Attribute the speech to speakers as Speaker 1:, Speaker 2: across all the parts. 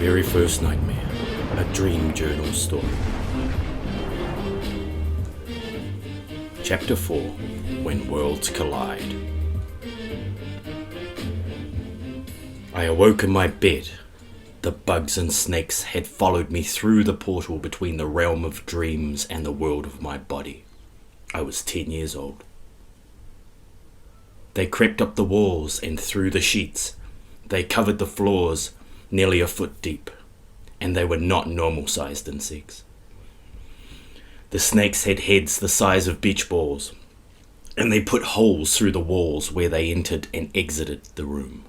Speaker 1: very first nightmare, a dream journal story. Chapter 4, When Worlds Collide. I awoke in my bed. The bugs and snakes had followed me through the portal between the realm of dreams and the world of my body. I was 10 years old. They crept up the walls and through the sheets. They covered the floors, nearly a foot deep, and they were not normal-sized insects. The snakes had heads the size of beach balls, and they put holes through the walls where they entered and exited the room.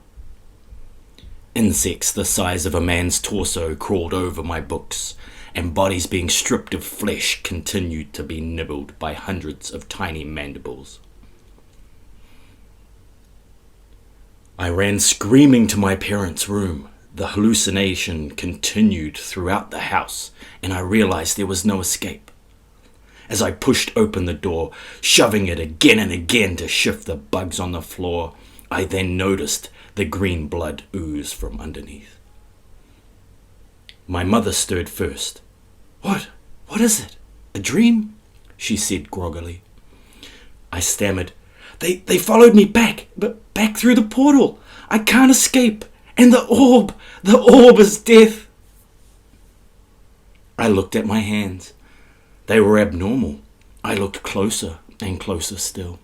Speaker 1: Insects the size of a man's torso crawled over my books, and bodies being stripped of flesh continued to be nibbled by hundreds of tiny mandibles. I ran screaming to my parents' room. The hallucination continued throughout the house, and I realized there was no escape. As I pushed open the door, shoving it again and again to shift the bugs on the floor, I then noticed the green blood ooze from underneath. My mother stirred first. What is it? A dream?" she said groggily. I stammered, They followed me back through the portal. I can't escape. And the orb is death." I looked at my hands. They were abnormal. I looked closer and closer still.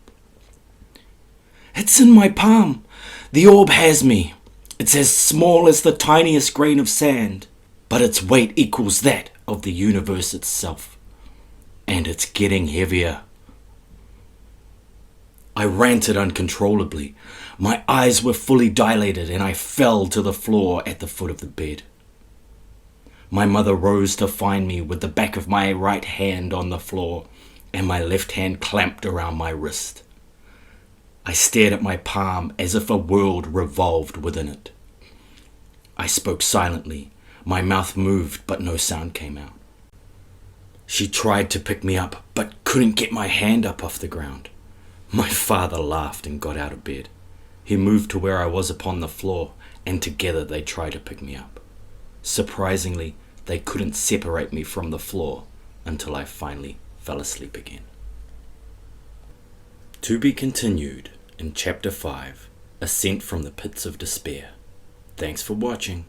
Speaker 1: "It's in my palm. The orb has me. It's as small as the tiniest grain of sand, but its weight equals that of the universe itself. And it's getting heavier." I ranted uncontrollably. My eyes were fully dilated and I fell to the floor at the foot of the bed. My mother rose to find me with the back of my right hand on the floor and my left hand clamped around my wrist. I stared at my palm as if a world revolved within it. I spoke silently. My mouth moved but no sound came out. She tried to pick me up but couldn't get my hand up off the ground. My father laughed and got out of bed. He moved to where I was upon the floor, and together they tried to pick me up. Surprisingly, they couldn't separate me from the floor until I finally fell asleep again. To be continued in Chapter 5, Ascent from the Pits of Despair. Thanks for watching.